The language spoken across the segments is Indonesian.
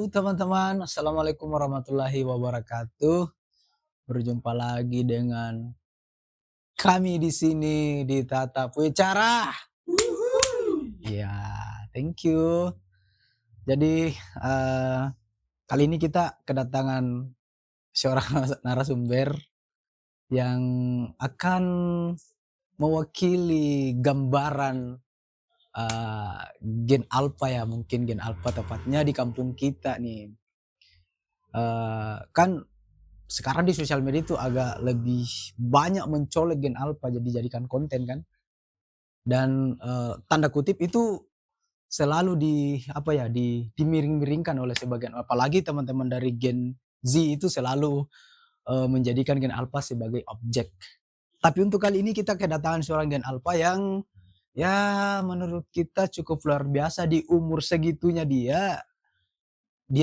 teman-teman, assalamualaikum warahmatullahi wabarakatuh. Berjumpa lagi dengan kami di sini di Tatap Wicara. Ya, thank you. Jadi kali ini kita kedatangan seorang narasumber yang akan mewakili gambaran gen alpha ya, mungkin gen alpha tepatnya di kampung kita nih. Kan sekarang di sosial media itu agak lebih banyak mencolok gen alpha jadi jadikan konten kan. Dan tanda kutip itu selalu dimiring-miringkan oleh sebagian, apalagi teman-teman dari gen Z itu selalu menjadikan gen alpha sebagai objek. Tapi untuk kali ini kita kedatangan seorang gen alpha yang ya menurut kita cukup luar biasa di umur segitunya dia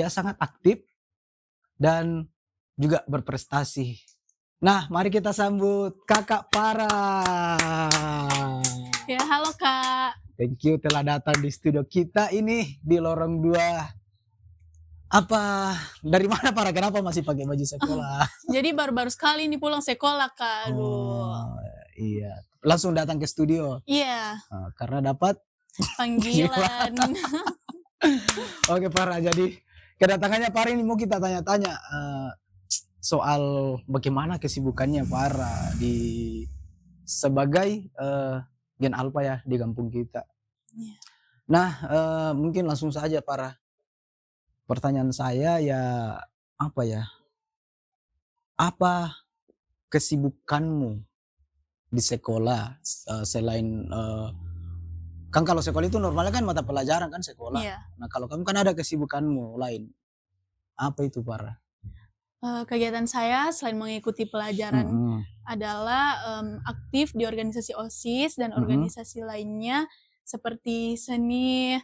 sangat aktif dan juga berprestasi. Nah, mari kita sambut Kakak Farah. Ya, halo Kak. Thank you telah datang di studio kita ini di lorong 2. Dari mana Farah? Kenapa masih pakai baju sekolah? Jadi baru-baru sekali nih pulang sekolah Kak, aduh. Oh, iya. Langsung datang ke studio? Iya. Karena dapat panggilan. Oke Farah, jadi kedatangannya Farah ini mau kita tanya-tanya soal bagaimana kesibukannya Farah sebagai gen alpha ya di kampung kita. Iya. Nah, mungkin langsung saja Farah. Pertanyaan saya ya apa kesibukanmu di sekolah selain kan kalau sekolah itu normalnya kan mata pelajaran kan sekolah. Iya. Nah kalau kamu kan ada kesibukanmu lain, apa itu Farah? Kegiatan saya selain mengikuti pelajaran adalah aktif di organisasi OSIS dan organisasi lainnya seperti seni,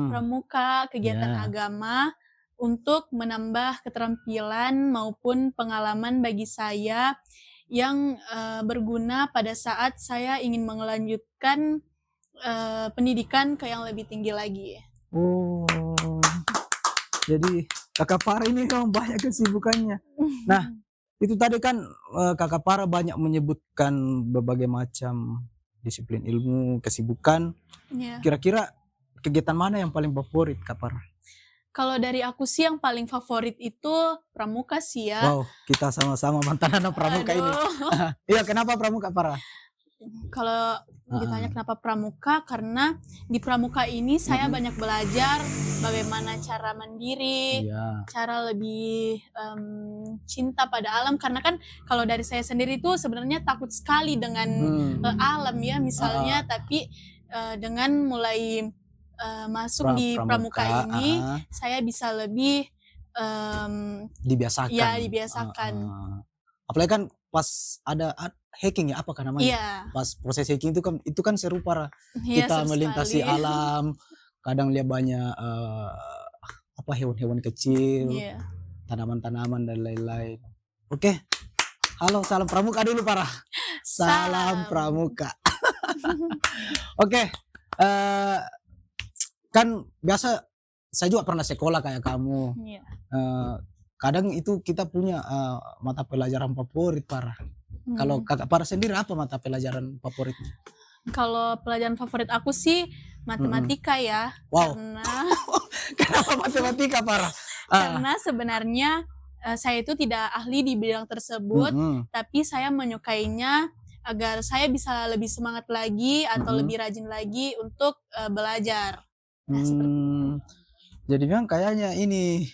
pramuka, kegiatan agama untuk menambah keterampilan maupun pengalaman bagi saya yang berguna pada saat saya ingin melanjutkan pendidikan ke yang lebih tinggi lagi. Oh, jadi Kakak Farah ini memang banyak kesibukannya. Nah, itu tadi kan Kakak Farah banyak menyebutkan berbagai macam disiplin ilmu, kesibukan. Yeah. Kira-kira kegiatan mana yang paling favorit Kak Farah? Kalau dari aku sih yang paling favorit itu pramuka sih ya. Wow, kita sama-sama mantan anak pramuka ini. Iya, kenapa pramuka Farah? Kalau ditanya kenapa pramuka, karena di pramuka ini saya banyak belajar bagaimana cara mandiri, cara lebih cinta pada alam. Karena kan kalau dari saya sendiri itu sebenarnya takut sekali dengan alam ya misalnya, tapi dengan mulai masuk di pramuka ini, saya bisa lebih dibiasakan. Ya, dibiasakan. Apalagi kan pas ada hiking ya, apakah namanya? Iya. Pas proses hiking itu kan seru Farah. Iya, Kita seru melintasi sekali. alam, kadang lihat banyak hewan-hewan kecil, tanaman-tanaman dan lain-lain. Oke. Halo, salam pramuka dulu Farah. Salam pramuka. Oke. Kan biasa saya juga pernah sekolah kayak kamu. Iya. Kadang itu kita punya mata pelajaran favorit Farah. Kalau Kakak Farah sendiri apa mata pelajaran favoritnya? Kalau pelajaran favorit aku sih matematika ya. Wow. Kenapa matematika Farah? Karena sebenarnya saya itu tidak ahli di bidang tersebut, tapi saya menyukainya agar saya bisa lebih semangat lagi atau lebih rajin lagi untuk belajar. Nah, jadi memang kayaknya ini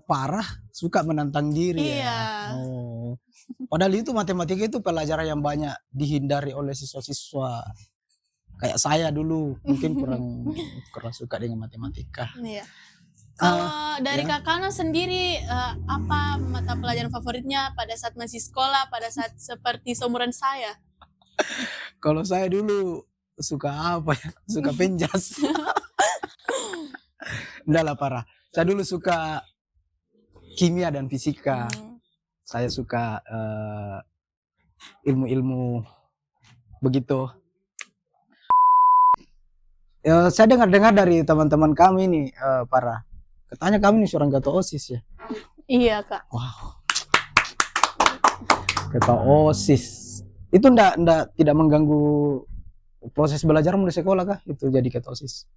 Farah suka menantang diri ya. Oh. Padahal itu matematika itu pelajaran yang banyak dihindari oleh siswa-siswa. Kayak saya dulu mungkin kurang suka dengan matematika. Iya. Kalau dari Kak Kana sendiri apa mata pelajaran favoritnya pada saat masih sekolah, pada saat seperti seumuran saya? Kalau saya dulu suka suka penjas. Enggak lah Farah. Saya dulu suka kimia dan fisika. Saya suka ilmu-ilmu begitu. Saya dengar dari teman-teman kami nih Farah. Katanya kamu nih seorang ketua OSIS ya? Iya, Kak. Wow. Ketua OSIS. Itu tidak mengganggu proses belajarmu di sekolah kah? Itu jadi ketua OSIS?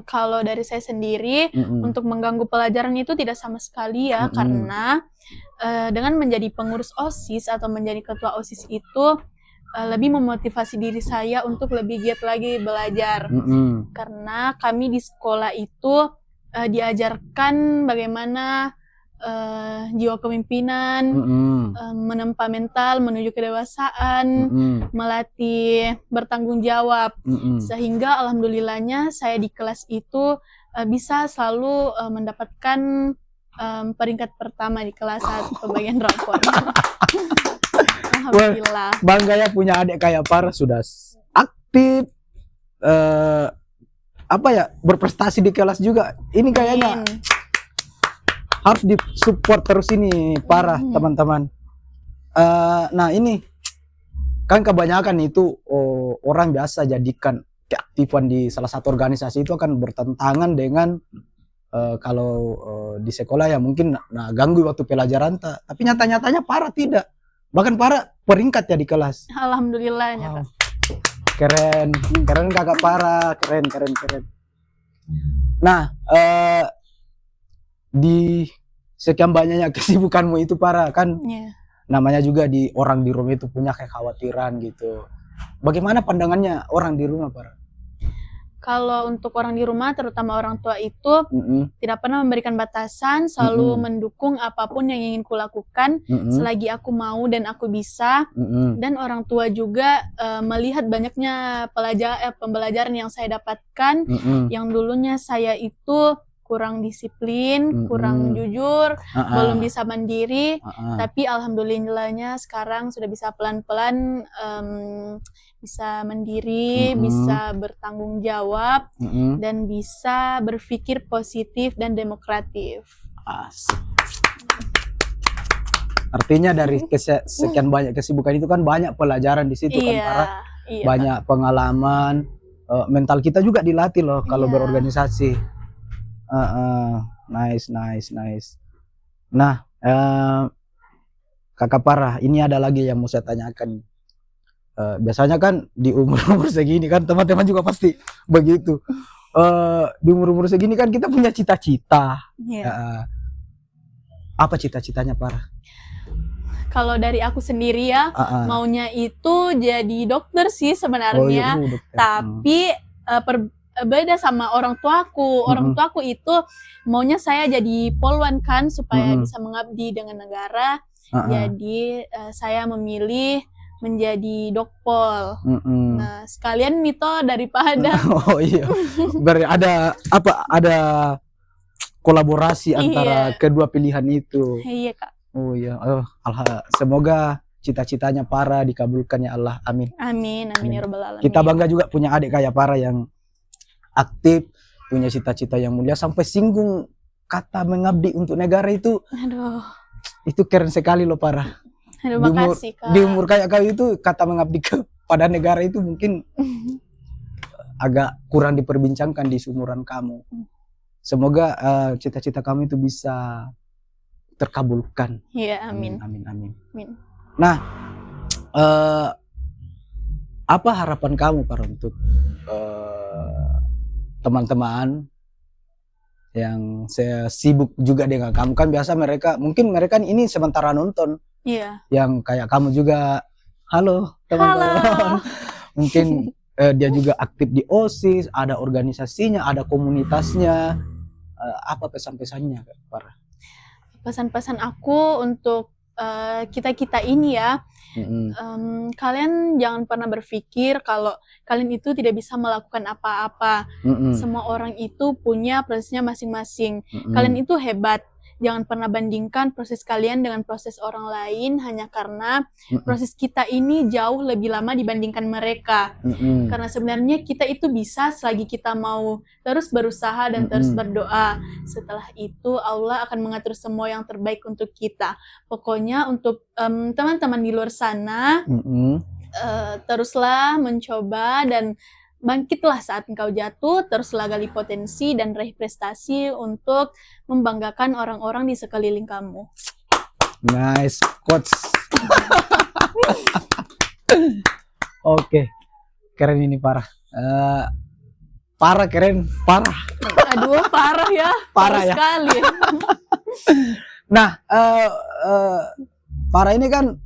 Kalau dari saya sendiri, untuk mengganggu pelajaran itu tidak sama sekali ya, karena dengan menjadi pengurus OSIS atau menjadi ketua OSIS itu lebih memotivasi diri saya untuk lebih giat lagi belajar. Karena kami di sekolah itu diajarkan bagaimana jiwa kepemimpinan, menempa mental menuju kedewasaan, melatih bertanggung jawab, sehingga alhamdulillahnya saya di kelas itu bisa selalu mendapatkan peringkat pertama di kelas 1 pembagian rapor. Alhamdulillah. Bangga ya punya adik kayak Farah, sudah aktif, berprestasi di kelas juga. Ini kayaknya harus disupport terus ini, Farah, teman-teman. Nah ini kan kebanyakan itu orang biasa jadikan keaktifan di salah satu organisasi itu akan bertentangan dengan kalau di sekolah ya mungkin ganggu waktu pelajaran, tapi nyata-nyatanya Farah tidak. Bahkan Farah peringkat ya di kelas. Alhamdulillahnya, Kak. Keren kakak Farah, keren. Nah, di sekian banyaknya kesibukanmu itu Farah, kan namanya juga orang di rumah itu punya kekhawatiran gitu. Bagaimana pandangannya orang di rumah, Farah? Kalau untuk orang di rumah, terutama orang tua itu tidak pernah memberikan batasan, selalu mendukung apapun yang ingin kulakukan selagi aku mau dan aku bisa. Dan orang tua juga melihat banyaknya pembelajaran yang saya dapatkan, yang dulunya saya itu kurang disiplin, kurang jujur, belum bisa mandiri, tapi alhamdulillahnya sekarang sudah bisa pelan-pelan bisa mandiri, bisa bertanggung jawab, dan bisa berpikir positif dan demokratif. Asik. Artinya dari sekian banyak kesibukan itu kan banyak pelajaran di situ kan, Farah. Iya, banyak pengalaman, mental kita juga dilatih loh kalau berorganisasi. Nice. Nah, Kakak Farah, ini ada lagi yang mau saya tanyakan. Biasanya kan di umur segini kan teman-teman juga pasti begitu. Di umur segini kan kita punya cita-cita. Apa cita-citanya Farah? Kalau dari aku sendiri ya, maunya itu jadi dokter sih sebenarnya. Tapi beda sama orang tuaku. Orang tuaku itu maunya saya jadi polwan kan, supaya bisa mengabdi dengan negara. Jadi saya memilih menjadi dokpol. Nah, sekalian Mito daripada ada kolaborasi antara kedua pilihan itu. Iya, Kak. Oh iya, semoga cita-citanya Farah dikabulkan ya Allah. Amin. Amin ya rabbal alamin. Kita bangga juga punya adik kayak Farah yang aktif, punya cita-cita yang mulia, sampai singgung kata mengabdi untuk negara itu. Aduh. Itu keren sekali loh Farah. Aduh, makasih, Kak. Di umur kayak kau itu kata mengabdi kepada negara itu mungkin agak kurang diperbincangkan di seumuran kamu. Semoga cita-cita kamu itu bisa terkabulkan. Iya, amin. Amin. Nah, apa harapan kamu Farah untuk teman-teman yang sibuk juga dengan kamu? Kan biasa mungkin mereka ini sementara nonton. Iya. Yang kayak kamu juga, halo teman-teman. Mungkin dia juga aktif di OSIS, ada organisasinya, ada komunitasnya. Apa pesan-pesannya, Farah? Pesan-pesan aku untuk kita ini ya, kalian jangan pernah berpikir kalau kalian itu tidak bisa melakukan apa-apa. Semua orang itu punya prosesnya masing-masing. Kalian itu hebat. Jangan pernah bandingkan proses kalian dengan proses orang lain hanya karena proses kita ini jauh lebih lama dibandingkan mereka. Karena sebenarnya kita itu bisa selagi kita mau terus berusaha dan terus berdoa. Setelah itu Allah akan mengatur semua yang terbaik untuk kita. Pokoknya untuk teman-teman di luar sana, teruslah mencoba dan bangkitlah saat engkau jatuh, teruslah gali potensi dan raih prestasi untuk membanggakan orang-orang di sekeliling kamu. Nice quotes. Oke, keren ini parah. Parah, keren, parah. Aduh, parah ya. Parah ya. Sekali. Nah, Parah ini kan,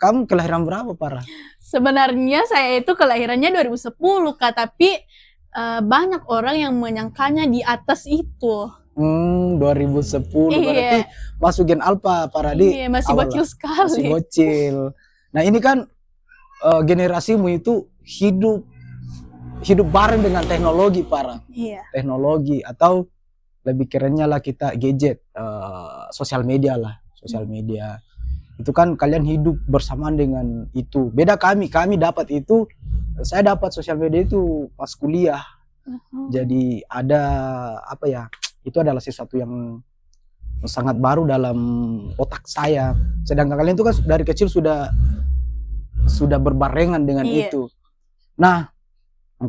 kamu kelahiran berapa, Parah? Sebenarnya saya itu kelahirannya 2010, Kak, tapi banyak orang yang menyangkanya di atas itu. 2010, Iya. Berarti masuk Gen Alpha, Parah di Iya, masih bocil sekali. Masih bocil. Nah ini kan generasimu itu hidup bareng dengan teknologi, Parah. Iya. Teknologi, atau lebih kerennya lah kita gadget, sosial media lah, sosial media. Itu kan kalian hidup bersamaan dengan itu. Beda kami dapat itu, saya dapat sosial media itu pas kuliah. Jadi ada apa ya, itu adalah sesuatu yang sangat baru dalam otak saya. Sedangkan kalian itu kan dari kecil sudah berbarengan dengan itu. Nah,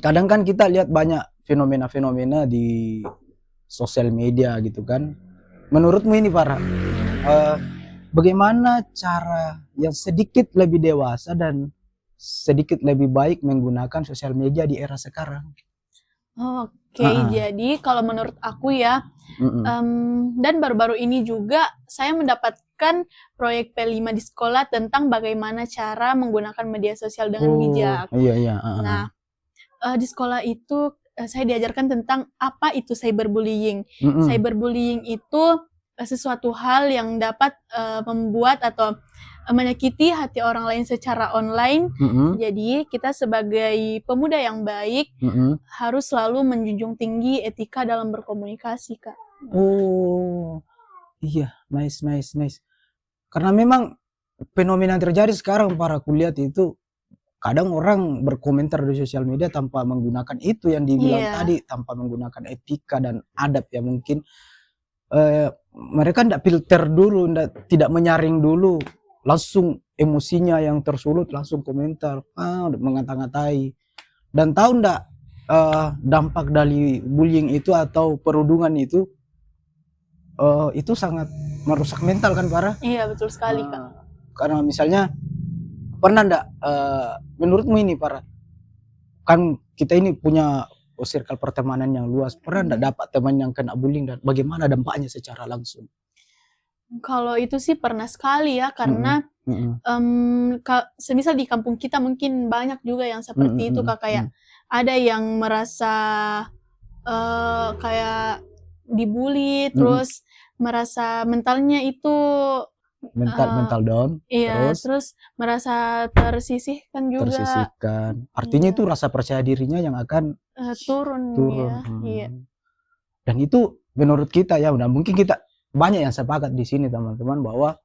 kadang kan kita lihat banyak fenomena-fenomena di sosial media gitu kan. Menurutmu ini, Farah, bagaimana cara yang sedikit lebih dewasa dan sedikit lebih baik menggunakan sosial media di era sekarang? Oke, jadi kalau menurut aku ya, dan baru-baru ini juga saya mendapatkan proyek P5 di sekolah tentang bagaimana cara menggunakan media sosial dengan bijak. Iya. Nah, di sekolah itu saya diajarkan tentang apa itu cyberbullying. Cyberbullying itu sesuatu hal yang dapat membuat atau menyakiti hati orang lain secara online. Jadi kita sebagai pemuda yang baik harus selalu menjunjung tinggi etika dalam berkomunikasi, Kak. Oh, iya, nice. Karena memang fenomena yang terjadi sekarang, para kuliah itu kadang orang berkomentar di sosial media tanpa menggunakan itu yang dibilang tadi, tanpa menggunakan etika dan adab ya mungkin. Mereka tidak filter dulu, tidak menyaring dulu, langsung emosinya yang tersulut langsung komentar, mengata-ngatai. Dan tahu ndak dampak dari bullying itu atau perundungan itu sangat merusak mental kan, Farah? Iya, betul sekali, Kak. Karena misalnya pernah ndak menurutmu ini, Farah, kan kita ini punya circle pertemanan yang luas, pernah ndak dapat teman yang kena bullying dan bagaimana dampaknya secara langsung? Kalau itu sih pernah sekali ya, karena semisal di kampung kita mungkin banyak juga yang seperti itu, Kak, kayak ada yang merasa kayak dibully, terus merasa mentalnya itu mental down. Iya, terus merasa tersisihkan juga. Artinya itu rasa percaya dirinya yang akan turun. Ya. Iya. Dan itu menurut kita ya, mungkin kita banyak yang sepakat di sini teman-teman, bahwa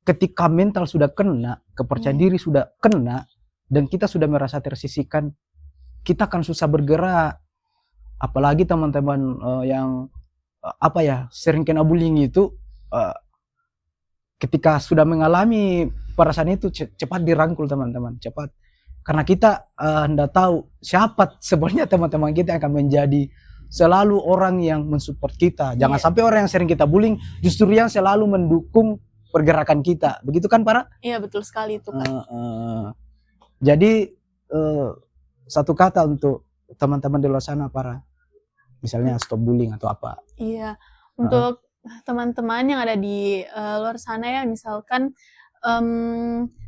ketika mental sudah kena, kepercayaan diri sudah kena, dan kita sudah merasa tersisihkan, kita akan susah bergerak. Apalagi teman-teman yang sering kena bullying itu, ketika sudah mengalami perasaan itu cepat dirangkul teman-teman, cepat. Karena kita hendak tahu siapa sebenarnya teman-teman kita yang akan menjadi selalu orang yang mensupport kita. Jangan sampai orang yang sering kita bullying justru yang selalu mendukung pergerakan kita. Begitu kan, Para? Iya, betul sekali itu, Kak. Jadi satu kata untuk teman-teman di luar sana, Para, misalnya stop bullying atau apa? Iya, untuk teman-teman yang ada di luar sana ya, misalkan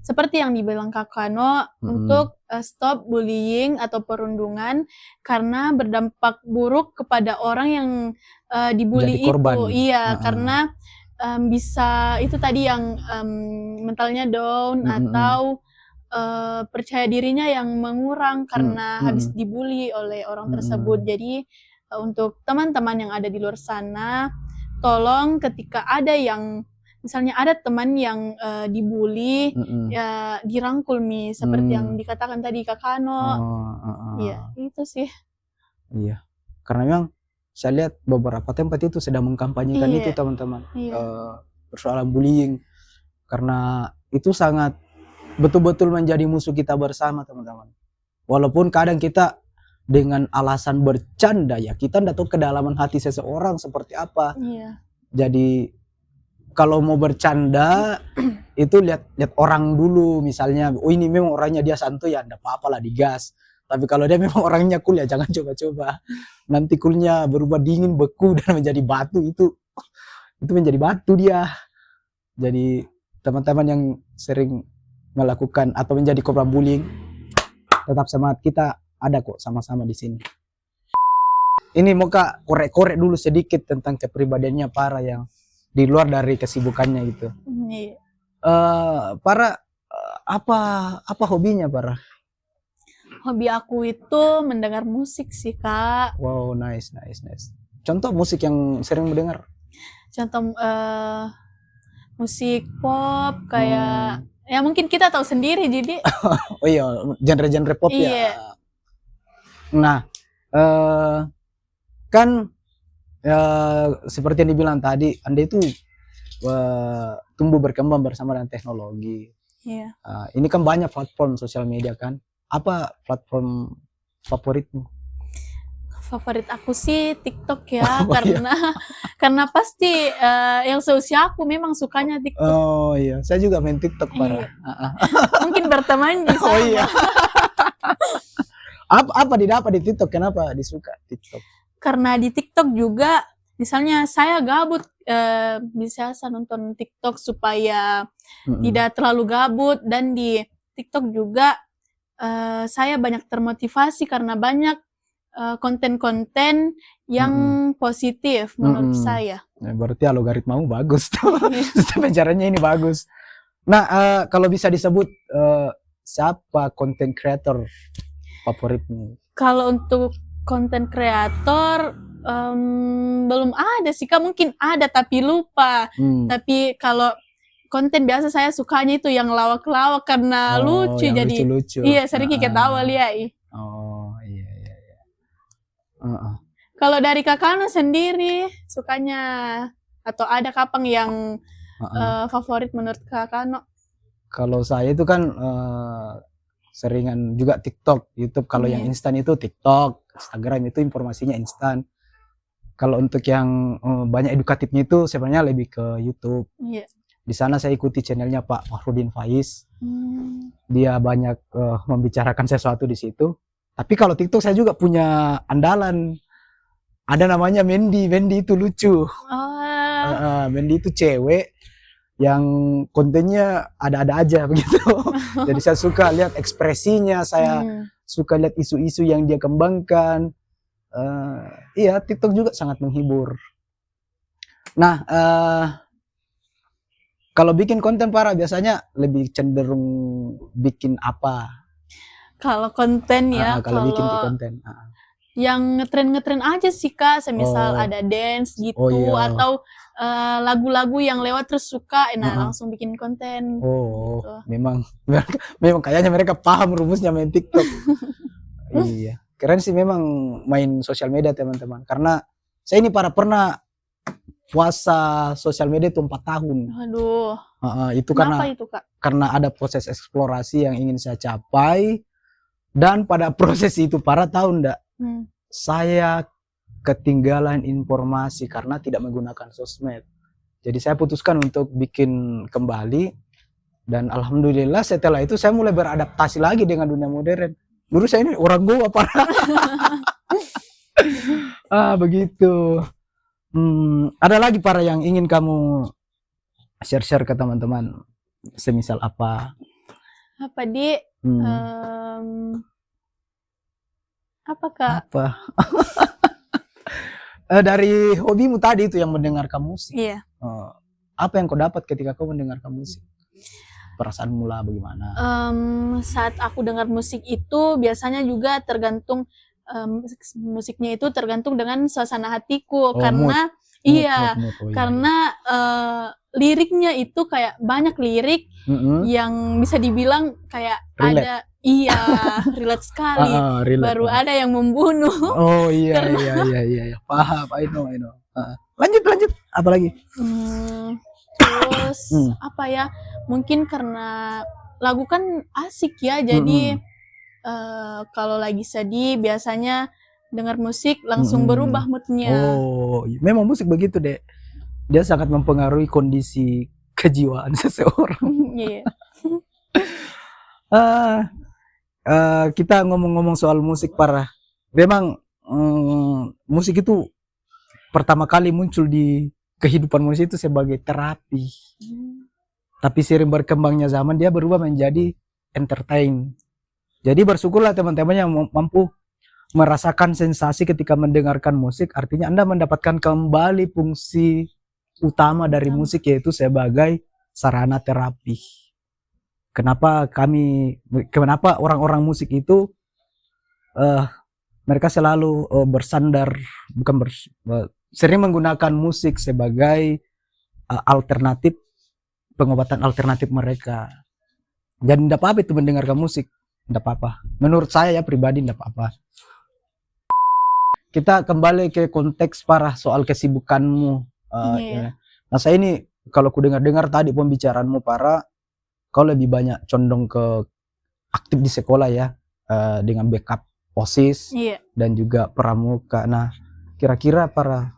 seperti yang dibilang Kak Kano, untuk stop bullying atau perundungan karena berdampak buruk kepada orang yang dibully itu. Iya, karena bisa itu tadi yang mentalnya down atau percaya dirinya yang mengurang karena habis dibully oleh orang tersebut. Jadi untuk teman-teman yang ada di luar sana, tolong ketika ada yang misalnya ada teman yang dibully, ya dirangkul seperti yang dikatakan tadi Kak Kano. Iya, itu sih. Iya, karena memang saya lihat beberapa tempat itu sedang mengkampanyekan itu teman-teman, persoalan bullying, karena itu sangat betul-betul menjadi musuh kita bersama teman-teman. Walaupun kadang kita dengan alasan bercanda, ya kita ndak tahu kedalaman hati seseorang seperti apa. Iya. Jadi kalau mau bercanda itu lihat orang dulu, misalnya oh ini memang orangnya dia santuy, ya ndak apa-apa lah digas. Tapi kalau dia memang orangnya cool, ya jangan coba-coba. Nanti coolnya berubah dingin, beku dan menjadi batu, itu menjadi batu dia. Jadi teman-teman yang sering melakukan atau menjadi korban bullying, tetap semangat, kita ada kok sama-sama di sini. Ini mau Kak korek-korek dulu sedikit tentang kepribadiannya Para yang di luar dari kesibukannya gitu. Iya. Para apa hobinya Para? Hobi aku itu mendengar musik sih Kak. Wow, nice. Contoh musik yang sering mendengar? Contoh musik pop kayak ya mungkin kita tahu sendiri jadi. Oh iya, genre-genre pop iya. Ya. Nah, kan seperti yang dibilang tadi, Anda itu tumbuh berkembang bersama dengan teknologi. Iya. Ini kan banyak platform sosial media kan. Apa platform favoritmu? Favorit aku sih TikTok ya, karena pasti yang seusia aku memang sukanya TikTok. Oh iya, saya juga main TikTok Para. Mungkin berteman di sana. Oh iya. Apa didapat di TikTok? Kenapa disuka TikTok? Karena di TikTok juga, misalnya saya gabut, bisa saya nonton TikTok supaya tidak terlalu gabut, dan di TikTok juga saya banyak termotivasi karena banyak konten-konten yang positif menurut saya. Berarti algoritmamu bagus tuh. Sistem caranya ini bagus. Nah, kalau bisa disebut siapa konten creator favoritmu? Kalau untuk konten kreator belum ada sih Kak, mungkin ada tapi lupa. Tapi kalau konten biasa saya sukanya itu yang lawak-lawak karena lucu, jadi lucu-lucu. Iya, sering ketawa lihat. Oh iya. Kalau dari Kakak sendiri sukanya atau ada kapan yang favorit menurut Kakak? Kalau saya itu kan seringan juga TikTok, YouTube. Kalau yang instan itu TikTok, Instagram itu informasinya instan. Kalau untuk yang banyak edukatifnya itu sebenarnya lebih ke YouTube. Iya. Di sana saya ikuti channelnya Pak Fahrudin Faiz. Dia banyak membicarakan sesuatu di situ. Tapi kalau TikTok saya juga punya andalan. Ada namanya Mendy itu lucu. Mendy itu cewek yang kontennya ada-ada aja begitu. Jadi saya suka lihat ekspresinya, saya suka lihat isu-isu yang dia kembangkan. Iya, TikTok juga sangat menghibur. Nah, kalau bikin konten Para biasanya lebih cenderung bikin apa? Kalau konten ya, kalau bikin konten. Yang ngetren aja sih Kak, semisal ada dance gitu, atau lagu-lagu yang lewat terus suka, langsung bikin konten. Gitu. Memang kayaknya mereka paham rumusnya main TikTok. Iya, keren sih memang main sosial media teman-teman. Karena saya ini pernah puasa sosial media itu 4 tahun. Aduh. Itu Kenapa itu Kak? Karena ada proses eksplorasi yang ingin saya capai, dan pada proses itu Para tahu ndak? Saya ketinggalan informasi karena tidak menggunakan sosmed. Jadi saya putuskan untuk bikin kembali, dan alhamdulillah setelah itu saya mulai beradaptasi lagi dengan dunia modern. Dulu saya ini orang Goa Para. Begitu. Ada lagi Para yang ingin kamu share ke teman-teman? Semisal apa? Apa Di? Apa Kak? Dari hobimu tadi itu yang mendengarkan musik. Iya. Apa yang kau dapat ketika kau mendengarkan musik? Perasaan mula bagaimana? Saat aku dengar musik itu biasanya juga tergantung musiknya itu tergantung dengan suasana hatiku. Karena mood. Karena liriknya itu kayak banyak lirik yang bisa dibilang kayak relate. Relate sekali. Baru ada yang membunuh. Oh iya. Paham, I know. Lanjut. Apa lagi? Terus apa ya? Mungkin karena lagu kan asik ya, jadi kalau lagi sedih biasanya dengar musik langsung berubah moodnya. Oh, memang musik begitu deh. Dia sangat mempengaruhi kondisi kejiwaan seseorang. Iya. Kita ngomong-ngomong soal musik parah. Memang musik itu pertama kali muncul di kehidupan manusia itu sebagai terapi. Tapi seiring berkembangnya zaman dia berubah menjadi entertain. Jadi bersyukurlah teman-teman yang mampu merasakan sensasi ketika mendengarkan musik. Artinya Anda mendapatkan kembali fungsi utama dari musik, yaitu sebagai sarana terapi. Kenapa orang-orang musik itu mereka selalu sering menggunakan musik sebagai alternatif, pengobatan alternatif mereka. Dan tidak apa-apa itu mendengarkan musik, tidak apa-apa. Menurut saya ya pribadi tidak apa-apa. Kita kembali ke konteks parah soal kesibukanmu. Ya. Nah saya ini kalau ku dengar tadi pembicaraanmu parah, kau lebih banyak condong ke aktif di sekolah ya, dengan backup OSIS dan juga pramuka. Nah kira-kira para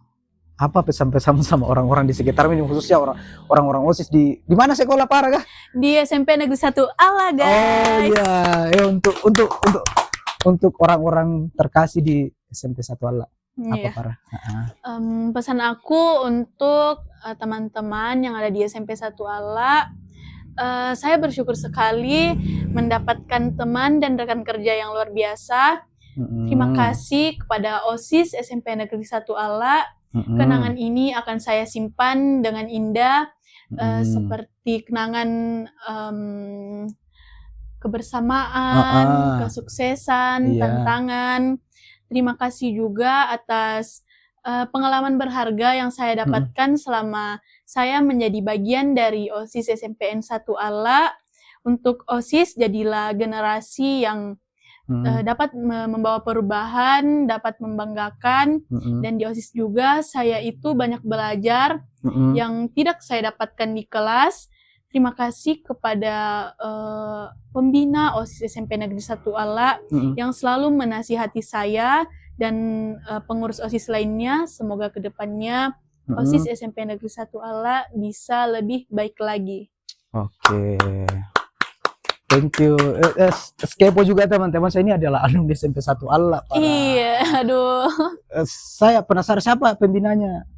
apa pesan-pesan sama orang-orang di sekitar ini, khususnya orang-orang OSIS di mana sekolah para kah? Di SMP Negeri 1 Alla, guys. Oh iya, ya, untuk orang-orang terkasih di SMP 1 Alla. Apa para? Pesan aku untuk teman-teman yang ada di SMP 1 Alla, saya bersyukur sekali mendapatkan teman dan rekan kerja yang luar biasa. Terima kasih kepada OSIS SMP Negeri 1 Alla. Kenangan ini akan saya simpan dengan indah, seperti kenangan kebersamaan, kesuksesan, tantangan. Terima kasih juga atas pengalaman berharga yang saya dapatkan selama saya menjadi bagian dari OSIS SMPN 1 Alla. Untuk OSIS jadilah generasi yang dapat membawa perubahan, dapat membanggakan, dan di OSIS juga saya itu banyak belajar yang tidak saya dapatkan di kelas. Terima kasih kepada pembina OSIS SMP Negeri 1 Alla yang selalu menasihati saya dan pengurus OSIS lainnya. Semoga kedepannya OSIS SMP Negeri 1 Alla bisa lebih baik lagi. Oke. Thank you. Kepo juga teman-teman, saya ini adalah alumni SMP 1 Alla. Iya, aduh. Saya penasaran siapa pembinanya?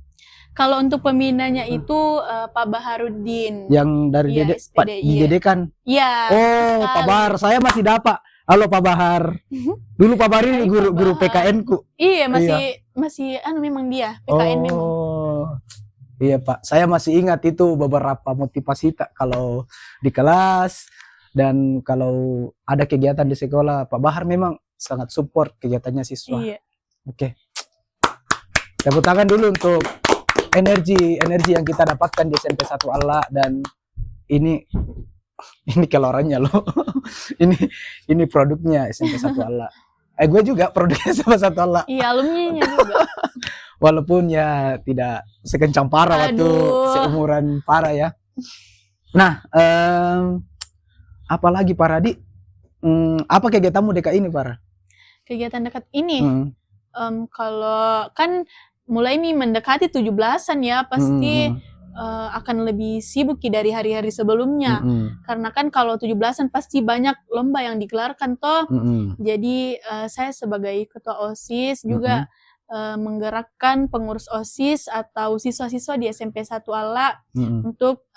Kalau untuk pembinanya itu Pak Baharudin. Yang dari DD kan? Iya. Oh, Pak Bahar. Saya masih dapat. Halo Pak Bahar. Dulu Pak Bahar ini guru PKN ku. Iya, masih memang dia PKN memang. Iya Pak. Saya masih ingat itu beberapa motivasi kalau di kelas. Dan kalau ada kegiatan di sekolah, Pak Bahar memang sangat support kegiatannya siswa. Iya. Oke. Tepuk tangan dulu untuk energi yang kita dapatkan di SMP 1 Alla. Dan ini keluarannya loh. ini produknya SMP 1 Alla. Gue juga produknya SMP 1 Alla. Iya, alumninya juga. Walaupun ya tidak sekencang para waktu seumuran para ya. Nah, apalagi para di apa kegiatanmu dekat ini para? Kegiatan dekat ini? Kalau kan mulai nih mendekati 17-an ya, pasti akan lebih sibuk dari hari-hari sebelumnya. Karena kan kalau 17-an pasti banyak lomba yang digelarkan toh. Jadi saya sebagai ketua OSIS juga menggerakkan pengurus OSIS atau siswa-siswa di SMP 1 Alla untuk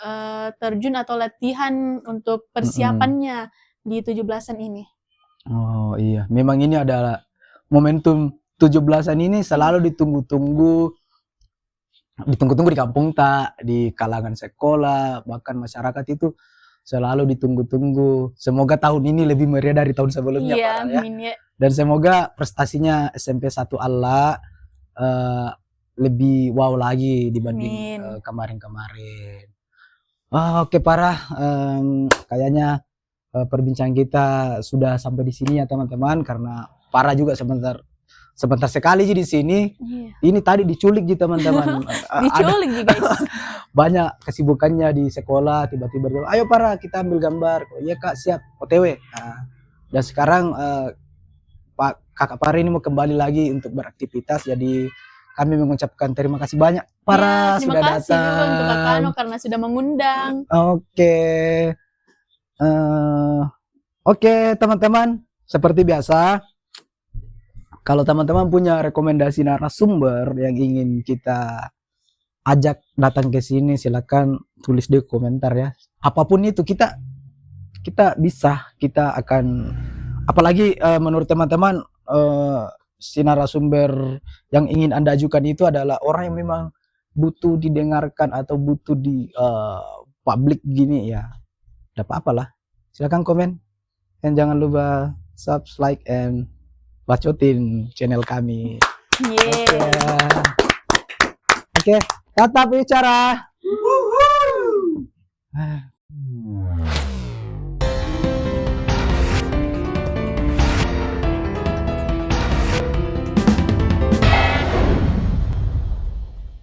terjun atau latihan untuk persiapannya di 17-an ini. Oh iya, memang ini adalah momentum 17-an ini selalu ditunggu-tunggu di kampung tak, di kalangan sekolah, bahkan masyarakat itu selalu ditunggu-tunggu. Semoga tahun ini lebih meriah dari tahun sebelumnya ya. Ya. Dan semoga prestasinya SMP 1 Alla lebih wow lagi dibanding kemarin-kemarin. Oke para, kayaknya perbincangan kita sudah sampai di sini ya teman-teman, karena para juga sebentar sekali di sini. Ini tadi diculik ji teman-teman. Diculik ji guys. Banyak kesibukannya di sekolah, tiba-tiba ayo para kita ambil gambar. Oh iya kak, siap, OTW. Nah, Dan sekarang Kakak Pari ini mau kembali lagi untuk beraktivitas, jadi kami mengucapkan terima kasih banyak para sudah datang. Terima kasih juga untuk Kak Ano karena sudah mengundang. Oke, teman-teman, seperti biasa, kalau teman-teman punya rekomendasi narasumber yang ingin kita ajak datang ke sini, silakan tulis di komentar ya. Apapun itu kita akan, apalagi menurut teman-teman si narasumber yang ingin Anda ajukan itu adalah orang yang memang butuh didengarkan atau butuh di publik gini ya, tidak apa-apa lah, silakan komen, dan jangan lupa subscribe and bacotin channel kami. Oke, tetap bicara.